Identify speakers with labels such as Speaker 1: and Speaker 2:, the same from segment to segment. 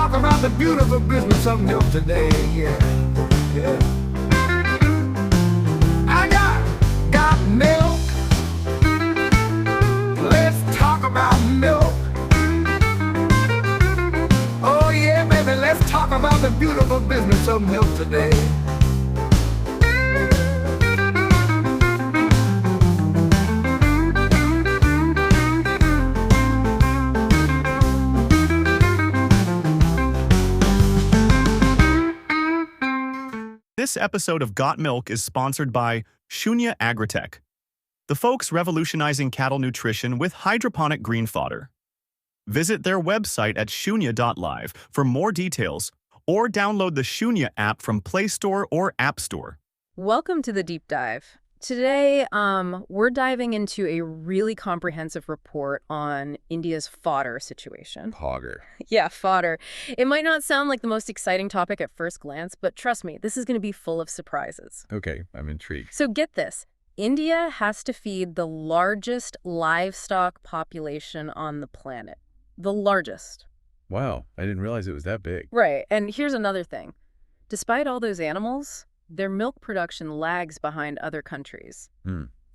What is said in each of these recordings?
Speaker 1: talk about the beautiful business of milk today. Yeah, yeah. I got milk. Let's talk about milk. Oh yeah, baby, let's talk about the beautiful business of milk today.
Speaker 2: This episode of Got Milk is sponsored by Shunya Agritech, the folks revolutionizing cattle nutrition with hydroponic green fodder. Visit their website at shunya.live for more details or download the Shunya app from Play Store or App Store.
Speaker 3: Welcome to the deep dive. Today, we're diving into a really comprehensive report on India's fodder situation.
Speaker 4: Hogger.
Speaker 3: Yeah, fodder. It might not sound like the most exciting topic at first glance, but trust me, this is going to be full of surprises.
Speaker 4: Okay, I'm intrigued.
Speaker 3: So get this. India has to feed the largest livestock population on the planet. The largest.
Speaker 4: Wow, I didn't realize it was that big.
Speaker 3: Right, and here's another thing. Despite all those animals, their milk production lags behind other countries.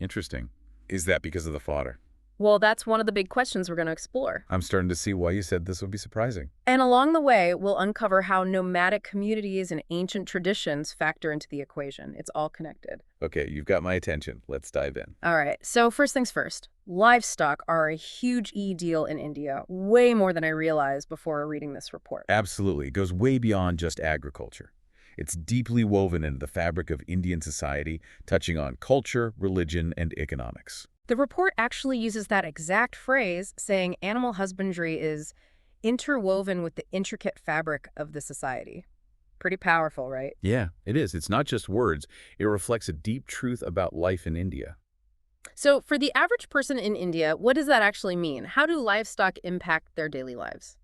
Speaker 4: Interesting. Is that because of the fodder?
Speaker 3: Well, that's one of the big questions we're going to explore.
Speaker 4: I'm starting to see why you said this would be surprising.
Speaker 3: And along the way, we'll uncover how nomadic communities and ancient traditions factor into the equation. It's all connected.
Speaker 4: Okay, you've got my attention. Let's dive in.
Speaker 3: All right, so first things first. Livestock are a huge deal in India, way more than I realized before reading this report.
Speaker 4: Absolutely. It goes way beyond just agriculture. It's deeply woven into the fabric of Indian society, touching on culture, religion, and economics.
Speaker 3: The report actually uses that exact phrase, saying animal husbandry is interwoven with the intricate fabric of the society. Pretty powerful, right?
Speaker 4: Yeah, it is. It's not just words. It reflects a deep truth about life in India.
Speaker 3: So for the average person in India, what does that actually mean? How do livestock impact their daily lives?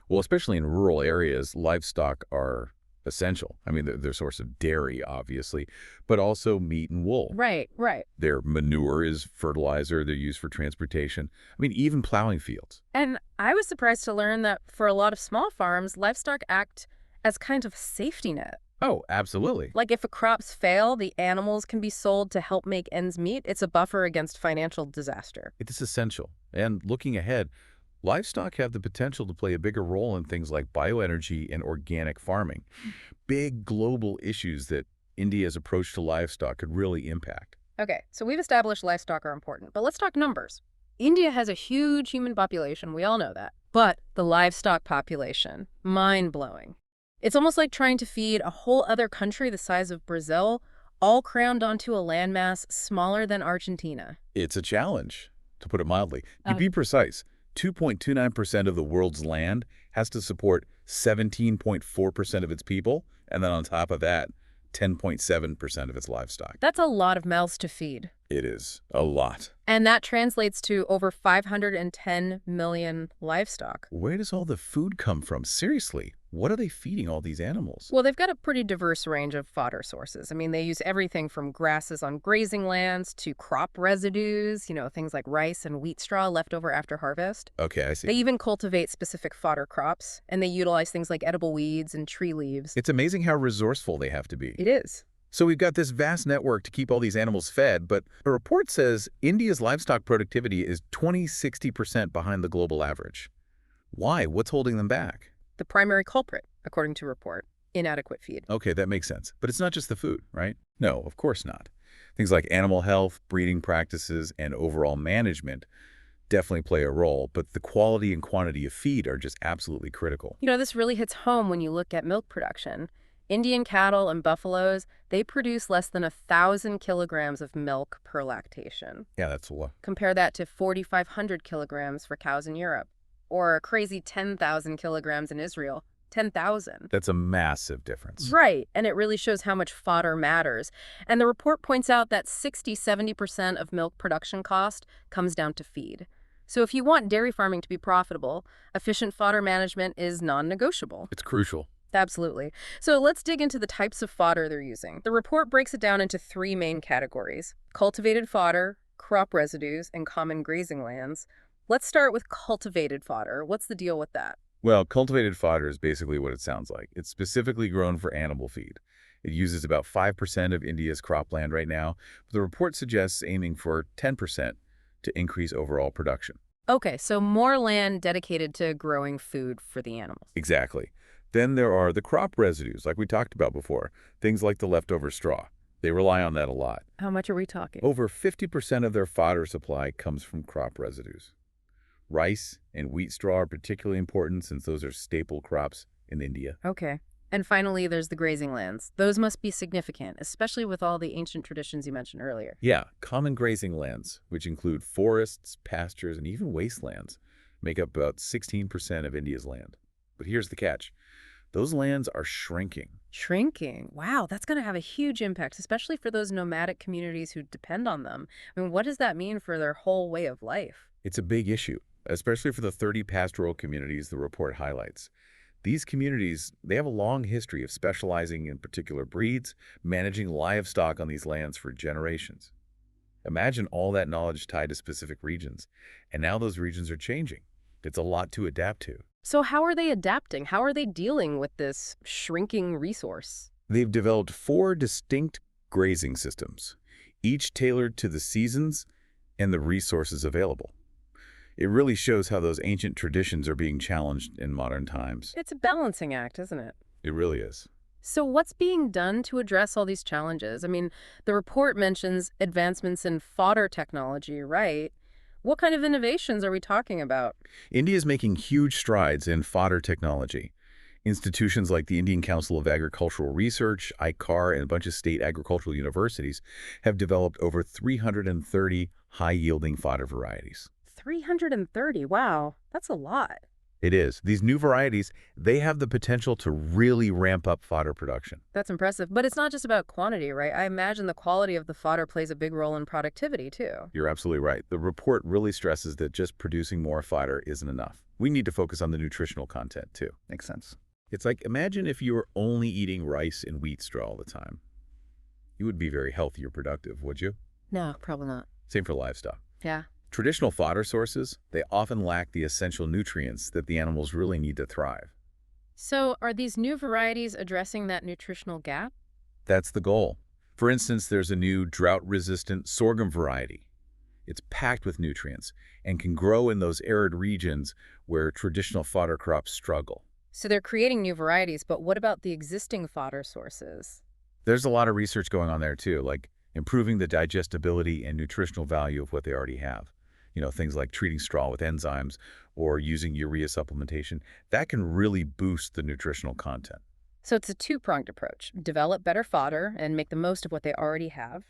Speaker 4: Well, especially in rural areas, livestock are essential. I mean, they're a source of dairy, obviously, but also meat and wool.
Speaker 3: Right.
Speaker 4: Their manure is fertilizer. They're used for transportation. I mean, even plowing fields.
Speaker 3: And I was surprised to learn that for a lot of small farms, livestock act as kind of a safety net.
Speaker 4: Oh, absolutely.
Speaker 3: Like if crops fail, the animals can be sold to help make ends meet. It's a buffer against financial disaster.
Speaker 4: It is essential. And looking ahead, livestock have the potential to play a bigger role in things like bioenergy and organic farming. Big global issues that India's approach to livestock could really impact.
Speaker 3: Okay, so we've established livestock are important, but let's talk numbers. India has a huge human population, we all know that. But the livestock population, mind-blowing. It's almost like trying to feed a whole other country the size of Brazil, all crammed onto a landmass smaller than Argentina.
Speaker 4: It's a challenge, to put it mildly. To be precise, 2.29% of the world's land has to support 17.4% of its people, and then on top of that, 10.7% of its livestock.
Speaker 3: That's a lot of mouths to feed.
Speaker 4: It is a lot.
Speaker 3: And that translates to over 510 million livestock.
Speaker 4: Where does all the food come from? Seriously, what are they feeding all these animals?
Speaker 3: Well, they've got a pretty diverse range of fodder sources. I mean, they use everything from grasses on grazing lands to crop residues, things like rice and wheat straw left over after harvest.
Speaker 4: Okay, I see.
Speaker 3: They even cultivate specific fodder crops, and they utilize things like edible weeds and tree leaves.
Speaker 4: It's amazing how resourceful they have to be.
Speaker 3: It is.
Speaker 4: So we've got this vast network to keep all these animals fed, but a report says India's livestock productivity is 60% behind the global average. Why? What's holding them back?
Speaker 3: The primary culprit, according to report, inadequate feed.
Speaker 4: Okay, that makes sense. But it's not just the food, right? No, of course not. Things like animal health, breeding practices, and overall management definitely play a role, but the quality and quantity of feed are just absolutely critical.
Speaker 3: This really hits home when you look at milk production. Indian cattle and buffaloes, they produce less than 1,000 kilograms of milk per lactation.
Speaker 4: Yeah, that's a lot.
Speaker 3: Compare that to 4,500 kilograms for cows in Europe, or a crazy 10,000 kilograms in Israel. 10,000.
Speaker 4: That's a massive difference.
Speaker 3: Right, and it really shows how much fodder matters. And the report points out that 60–70% of milk production cost comes down to feed. So if you want dairy farming to be profitable, efficient fodder management is non-negotiable.
Speaker 4: It's crucial.
Speaker 3: Absolutely. So let's dig into the types of fodder they're using. The report breaks it down into 3 main categories: cultivated fodder, crop residues, and common grazing lands. Let's start with cultivated fodder. What's the deal with that?
Speaker 4: Well, cultivated fodder is basically what it sounds like. It's specifically grown for animal feed. It uses about 5% of India's cropland right now, but the report suggests aiming for 10% to increase overall production.
Speaker 3: Okay, so more land dedicated to growing food for the animals.
Speaker 4: Exactly. Then there are the crop residues, like we talked about before, things like the leftover straw. They rely on that a lot.
Speaker 3: How much are we talking?
Speaker 4: Over 50% of their fodder supply comes from crop residues. Rice and wheat straw are particularly important since those are staple crops in India.
Speaker 3: Okay. And finally, there's the grazing lands. Those must be significant, especially with all the ancient traditions you mentioned earlier.
Speaker 4: Yeah, common grazing lands, which include forests, pastures, and even wastelands, make up about 16% of India's land. But here's the catch. Those lands are shrinking.
Speaker 3: Shrinking. Wow, that's going to have a huge impact, especially for those nomadic communities who depend on them. I mean, what does that mean for their whole way of life?
Speaker 4: It's a big issue, especially for the 30 pastoral communities the report highlights. These communities, they have a long history of specializing in particular breeds, managing livestock on these lands for generations. Imagine all that knowledge tied to specific regions, and now those regions are changing. It's a lot to adapt to.
Speaker 3: So how are they adapting? How are they dealing with this shrinking resource?
Speaker 4: They've developed 4 distinct grazing systems, each tailored to the seasons and the resources available. It really shows how those ancient traditions are being challenged in modern times.
Speaker 3: It's a balancing act, isn't it?
Speaker 4: It really is.
Speaker 3: So what's being done to address all these challenges? I mean, the report mentions advancements in fodder technology, right? What kind of innovations are we talking about?
Speaker 4: India is making huge strides in fodder technology. Institutions like the Indian Council of Agricultural Research, ICAR, and a bunch of state agricultural universities have developed over 330 high-yielding fodder varieties.
Speaker 3: 330, wow, that's a lot.
Speaker 4: It is. These new varieties, they have the potential to really ramp up fodder production.
Speaker 3: That's impressive. But it's not just about quantity, right? I imagine the quality of the fodder plays a big role in productivity, too.
Speaker 4: You're absolutely right. The report really stresses that just producing more fodder isn't enough. We need to focus on the nutritional content, too.
Speaker 5: Makes sense.
Speaker 4: It's like, imagine if you were only eating rice and wheat straw all the time. You would be very healthy or productive, would you?
Speaker 3: No, probably not.
Speaker 4: Same for livestock.
Speaker 3: Yeah.
Speaker 4: Traditional fodder sources, they often lack the essential nutrients that the animals really need to thrive.
Speaker 3: So are these new varieties addressing that nutritional gap?
Speaker 4: That's the goal. For instance, there's a new drought-resistant sorghum variety. It's packed with nutrients and can grow in those arid regions where traditional fodder crops struggle.
Speaker 3: So they're creating new varieties, but what about the existing fodder sources?
Speaker 4: There's a lot of research going on there too, like improving the digestibility and nutritional value of what they already have. Things like treating straw with enzymes or using urea supplementation, that can really boost the nutritional content.
Speaker 3: So it's a two-pronged approach. Develop better fodder and make the most of what they already have.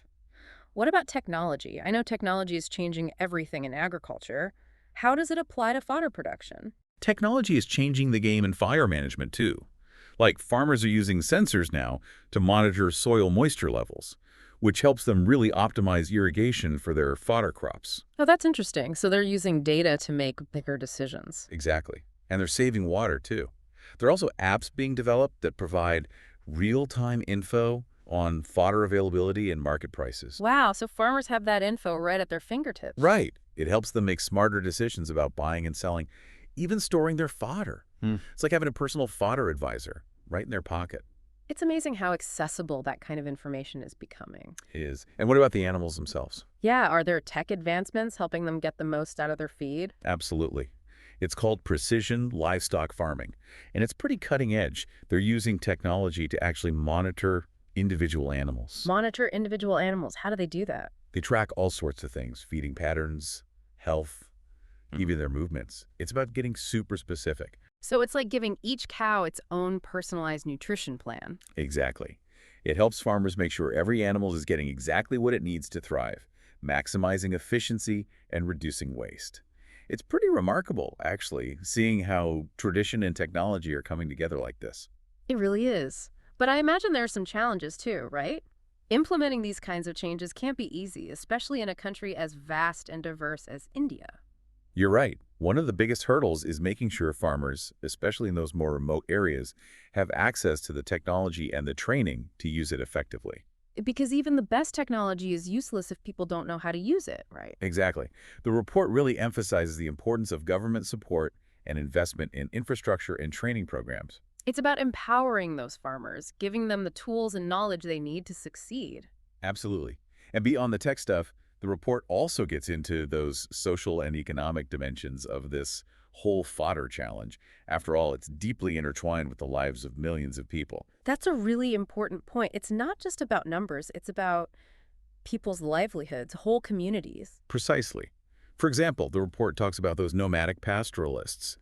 Speaker 3: What about technology? I know technology is changing everything in agriculture. How does it apply to fodder production?
Speaker 4: Technology is changing the game in fire management too. Like farmers are using sensors now to monitor soil moisture levels, which helps them really optimize irrigation for their fodder crops.
Speaker 3: Oh, that's interesting. So they're using data to make bigger decisions.
Speaker 4: Exactly. And they're saving water too. There are also apps being developed that provide real-time info on fodder availability and market prices.
Speaker 3: Wow, so farmers have that info right at their fingertips.
Speaker 4: Right. It helps them make smarter decisions about buying and selling, even storing their fodder. It's like having a personal fodder advisor right in their pocket.
Speaker 3: It's amazing how accessible that kind of information is becoming.
Speaker 4: It is. And what about the animals themselves?
Speaker 3: Yeah, are there tech advancements helping them get the most out of their feed?
Speaker 4: Absolutely. It's called precision livestock farming, and it's pretty cutting edge. They're using technology to actually monitor individual animals.
Speaker 3: Monitor individual animals. How do they do that?
Speaker 4: They track all sorts of things, feeding patterns, health, even their movements. It's about getting super specific.
Speaker 3: So it's like giving each cow its own personalized nutrition plan.
Speaker 4: Exactly. It helps farmers make sure every animal is getting exactly what it needs to thrive, maximizing efficiency and reducing waste. It's pretty remarkable, actually, seeing how tradition and technology are coming together like this.
Speaker 3: It really is. But I imagine there are some challenges too, right? Implementing these kinds of changes can't be easy, especially in a country as vast and diverse as India.
Speaker 4: You're right. One of the biggest hurdles is making sure farmers, especially in those more remote areas, have access to the technology and the training to use it effectively.
Speaker 3: Because even the best technology is useless if people don't know how to use it, right?
Speaker 4: Exactly. The report really emphasizes the importance of government support and investment in infrastructure and training programs.
Speaker 3: It's about empowering those farmers, giving them the tools and knowledge they need to succeed.
Speaker 4: Absolutely. And beyond the tech stuff, the report also gets into those social and economic dimensions of this whole fodder challenge. After all, it's deeply intertwined with the lives of millions of people.
Speaker 3: That's a really important point. It's not just about numbers, it's about people's livelihoods, whole communities.
Speaker 4: Precisely. For example, the report talks about those nomadic pastoralists.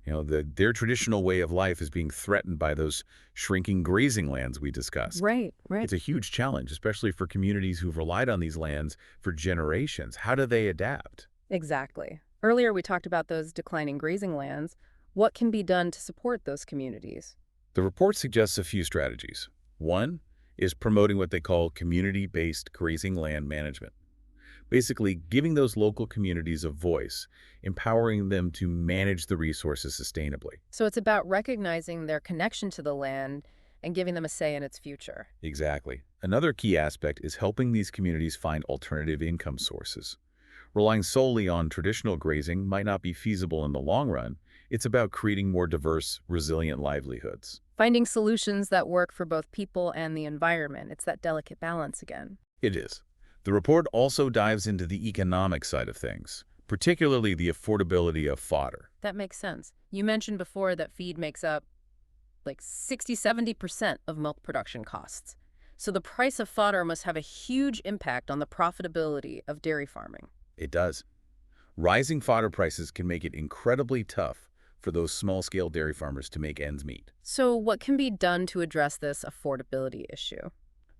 Speaker 4: Their traditional way of life is being threatened by those shrinking grazing lands we discussed.
Speaker 3: Right.
Speaker 4: It's a huge challenge, especially for communities who've relied on these lands for generations. How do they adapt?
Speaker 3: Exactly. Earlier, we talked about those declining grazing lands. What can be done to support those communities?
Speaker 4: The report suggests a few strategies. One is promoting what they call community-based grazing land management. Basically, giving those local communities a voice, empowering them to manage the resources sustainably.
Speaker 3: So it's about recognizing their connection to the land and giving them a say in its future.
Speaker 4: Exactly. Another key aspect is helping these communities find alternative income sources. Relying solely on traditional grazing might not be feasible in the long run. It's about creating more diverse, resilient livelihoods.
Speaker 3: Finding solutions that work for both people and the environment. It's that delicate balance again.
Speaker 4: It is. The report also dives into the economic side of things, particularly the affordability of fodder.
Speaker 3: That makes sense. You mentioned before that feed makes up like 60–70% of milk production costs. So the price of fodder must have a huge impact on the profitability of dairy farming.
Speaker 4: It does. Rising fodder prices can make it incredibly tough for those small-scale dairy farmers to make ends meet.
Speaker 3: So what can be done to address this affordability issue?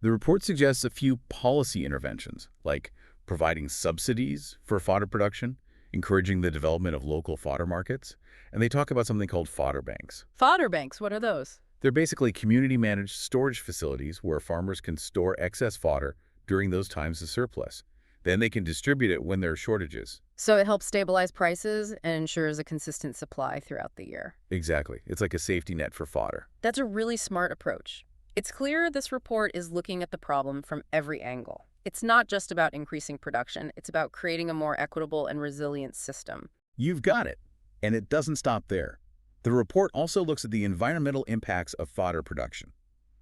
Speaker 4: The report suggests a few policy interventions, like providing subsidies for fodder production, encouraging the development of local fodder markets, and they talk about something called fodder banks.
Speaker 3: Fodder banks, what are those?
Speaker 4: They're basically community-managed storage facilities where farmers can store excess fodder during those times of surplus. Then they can distribute it when there are shortages.
Speaker 3: So it helps stabilize prices and ensures a consistent supply throughout the year.
Speaker 4: Exactly. It's like a safety net for fodder.
Speaker 3: That's a really smart approach. It's clear this report is looking at the problem from every angle. It's not just about increasing production, it's about creating a more equitable and resilient system.
Speaker 4: You've got it. And it doesn't stop there. The report also looks at the environmental impacts of fodder production.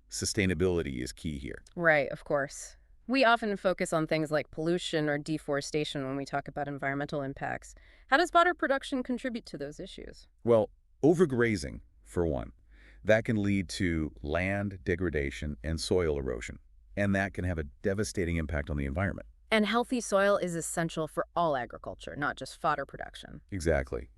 Speaker 4: Sustainability is key here.
Speaker 3: Right, of course. We often focus on things like pollution or deforestation when we talk about environmental impacts. How does fodder production contribute to those issues?
Speaker 4: Well, overgrazing, for one. That can lead to land degradation and soil erosion, and that can have a devastating impact on the environment.
Speaker 3: And healthy soil is essential for all agriculture, not just fodder production.
Speaker 4: Exactly.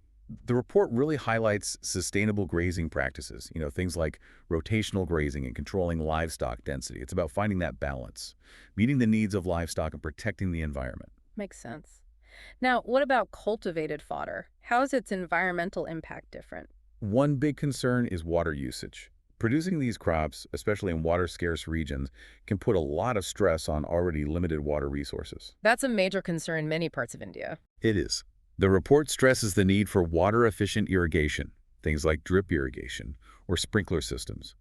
Speaker 4: The report really highlights sustainable grazing practices, things like rotational grazing and controlling livestock density. It's about finding that balance, meeting the needs of livestock and protecting the environment.
Speaker 3: Makes sense. Now, what about cultivated fodder? How is its environmental impact different?
Speaker 4: One big concern is water usage. Producing these crops, especially in water-scarce regions, can put a lot of stress on already limited water resources.
Speaker 3: That's a major concern in many parts of India.
Speaker 4: It is. The report stresses the need for water-efficient irrigation, things like drip irrigation or sprinkler systems.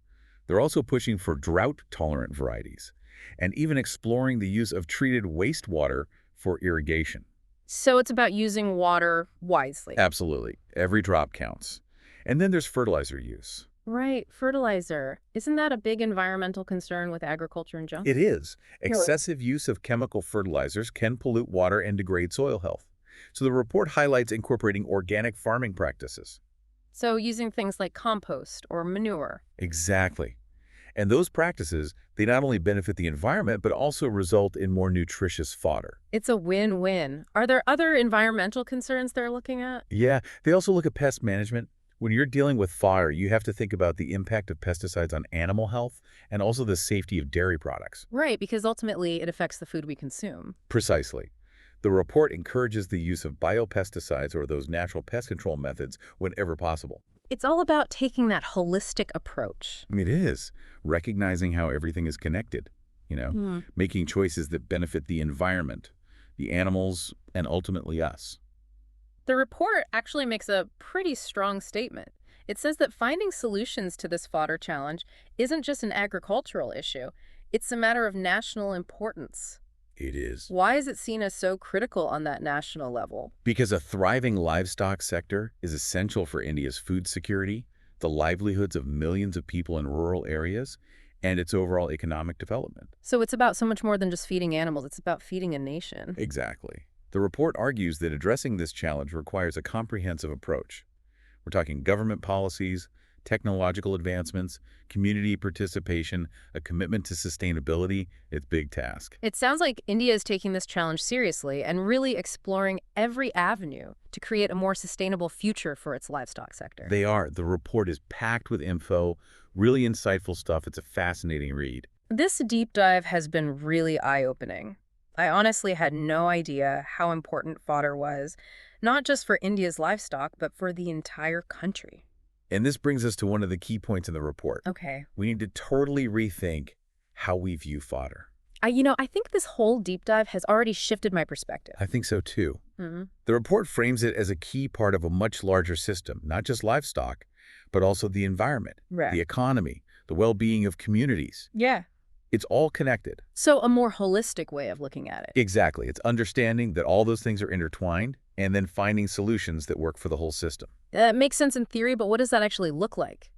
Speaker 4: They're also pushing for drought-tolerant varieties and even exploring the use of treated wastewater for irrigation.
Speaker 3: So it's about using water wisely.
Speaker 4: Absolutely. Every drop counts. And then there's fertilizer use.
Speaker 3: Right, fertilizer. Isn't that a big environmental concern with agriculture in general?
Speaker 4: It is. Excessive use of chemical fertilizers can pollute water and degrade soil health. So the report highlights incorporating organic farming practices.
Speaker 3: So using things like compost or manure.
Speaker 4: Exactly. And those practices, they not only benefit the environment, but also result in more nutritious fodder.
Speaker 3: It's a win-win. Are there other environmental concerns they're looking at?
Speaker 4: Yeah, they also look at pest management. When you're dealing with fodder, you have to think about the impact of pesticides on animal health and also the safety of dairy products.
Speaker 3: Right, because ultimately it affects the food we consume.
Speaker 4: Precisely. The report encourages the use of biopesticides or those natural pest control methods whenever possible.
Speaker 3: It's all about taking that holistic approach.
Speaker 4: It is. Recognizing how everything is connected, making choices that benefit the environment, the animals, and ultimately us.
Speaker 3: The report actually makes a pretty strong statement. It says that finding solutions to this fodder challenge isn't just an agricultural issue. It's a matter of national importance.
Speaker 4: It is.
Speaker 3: Why is it seen as so critical on that national level?
Speaker 4: Because a thriving livestock sector is essential for India's food security, the livelihoods of millions of people in rural areas, and its overall economic development.
Speaker 3: So it's about so much more than just feeding animals. It's about feeding a nation.
Speaker 4: Exactly. The report argues that addressing this challenge requires a comprehensive approach. We're talking government policies, technological advancements, community participation, a commitment to sustainability. It's a big task.
Speaker 3: It sounds like India is taking this challenge seriously and really exploring every avenue to create a more sustainable future for its livestock sector.
Speaker 4: They are. The report is packed with info, really insightful stuff. It's a fascinating read.
Speaker 3: This deep dive has been really eye-opening. I honestly had no idea how important fodder was, not just for India's livestock, but for the entire country.
Speaker 4: And this brings us to one of the key points in the report.
Speaker 3: Okay.
Speaker 4: We need to totally rethink how we view fodder.
Speaker 3: I think this whole deep dive has already shifted my perspective.
Speaker 4: I think so too.
Speaker 3: Mm-hmm.
Speaker 4: The report frames it as a key part of a much larger system, not just livestock, but also the environment,
Speaker 3: Right.
Speaker 4: the economy, the well-being of communities.
Speaker 3: Yeah.
Speaker 4: It's all connected.
Speaker 3: So a more holistic way of looking at it.
Speaker 4: Exactly. It's understanding that all those things are intertwined and then finding solutions that work for the whole system.
Speaker 3: That makes sense in theory, but what does that actually look like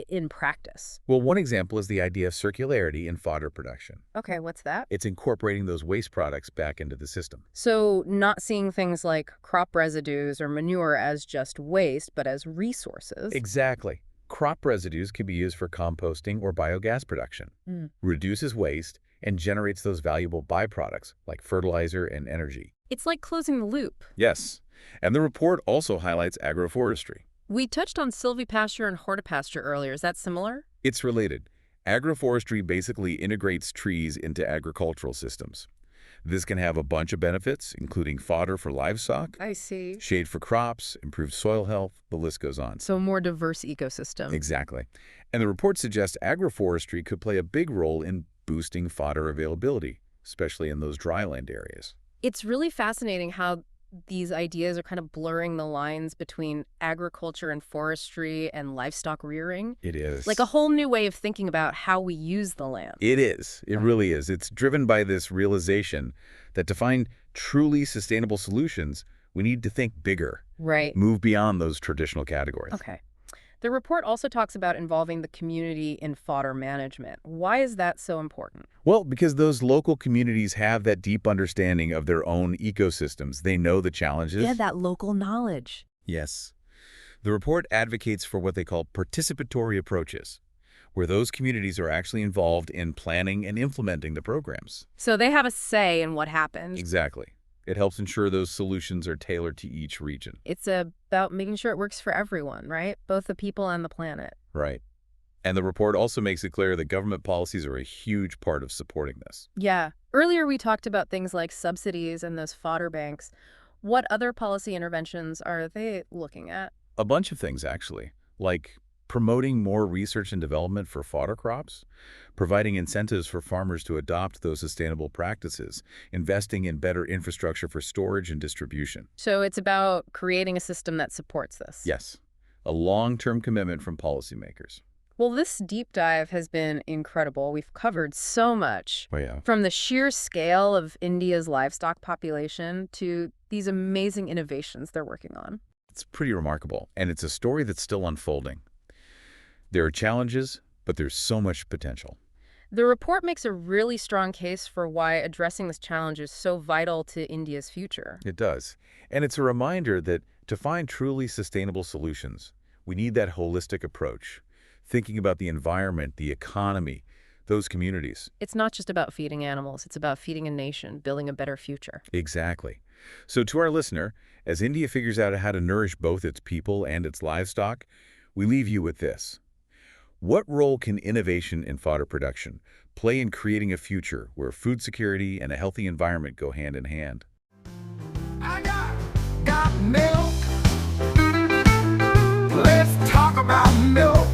Speaker 3: in practice?
Speaker 4: Well, one example is the idea of circularity in fodder production.
Speaker 3: Okay, what's that?
Speaker 4: It's incorporating those waste products back into the system.
Speaker 3: So not seeing things like crop residues or manure as just waste, but as resources.
Speaker 4: Exactly. Crop residues can be used for composting or biogas production, reduces waste, and generates those valuable byproducts like fertilizer and energy.
Speaker 3: It's like closing the loop.
Speaker 4: Yes, and the report also highlights agroforestry.
Speaker 3: We touched on silvipasture and hortipasture earlier. Is that similar?
Speaker 4: It's related. Agroforestry basically integrates trees into agricultural systems. This can have a bunch of benefits, including fodder for livestock,
Speaker 3: I see.
Speaker 4: shade for crops, improved soil health, the list goes on.
Speaker 3: So a more diverse ecosystem.
Speaker 4: Exactly. And the report suggests agroforestry could play a big role in boosting fodder availability, especially in those dryland areas.
Speaker 3: It's really fascinating how these ideas are kind of blurring the lines between agriculture and forestry and livestock rearing.
Speaker 4: It is.
Speaker 3: Like a whole new way of thinking about how we use the land.
Speaker 4: It is. It really is. It's driven by this realization that to find truly sustainable solutions, we need to think bigger.
Speaker 3: Right.
Speaker 4: Move beyond those traditional categories.
Speaker 3: Okay. The report also talks about involving the community in fodder management. Why is that so important?
Speaker 4: Well, because those local communities have that deep understanding of their own ecosystems. They know the challenges.
Speaker 3: Yeah, that local knowledge.
Speaker 4: Yes. The report advocates for what they call participatory approaches, where those communities are actually involved in planning and implementing the programs.
Speaker 3: So they have a say in what happens.
Speaker 4: Exactly. It helps ensure those solutions are tailored to each region.
Speaker 3: It's about making sure it works for everyone, right? Both the people and the planet.
Speaker 4: Right. And the report also makes it clear that government policies are a huge part of supporting this.
Speaker 3: Yeah. Earlier we talked about things like subsidies and those fodder banks. What other policy interventions are they looking at?
Speaker 4: A bunch of things, actually, like promoting more research and development for fodder crops, providing incentives for farmers to adopt those sustainable practices, investing in better infrastructure for storage and distribution.
Speaker 3: So it's about creating a system that supports this.
Speaker 4: Yes, a long-term commitment from policymakers.
Speaker 3: Well, this deep dive has been incredible. We've covered so much.
Speaker 4: Oh, yeah.
Speaker 3: From the sheer scale of India's livestock population to these amazing innovations they're working on.
Speaker 4: It's pretty remarkable, and it's a story that's still unfolding. There are challenges, but there's so much potential.
Speaker 3: The report makes a really strong case for why addressing this challenge is so vital to India's future.
Speaker 4: It does. And it's a reminder that to find truly sustainable solutions, we need that holistic approach, thinking about the environment, the economy, those communities.
Speaker 3: It's not just about feeding animals. It's about feeding a nation, building a better future.
Speaker 4: Exactly. So to our listener, as India figures out how to nourish both its people and its livestock, we leave you with this. What role can innovation in fodder production play in creating a future where food security and a healthy environment go hand in hand?
Speaker 1: I got milk. Let's talk about milk.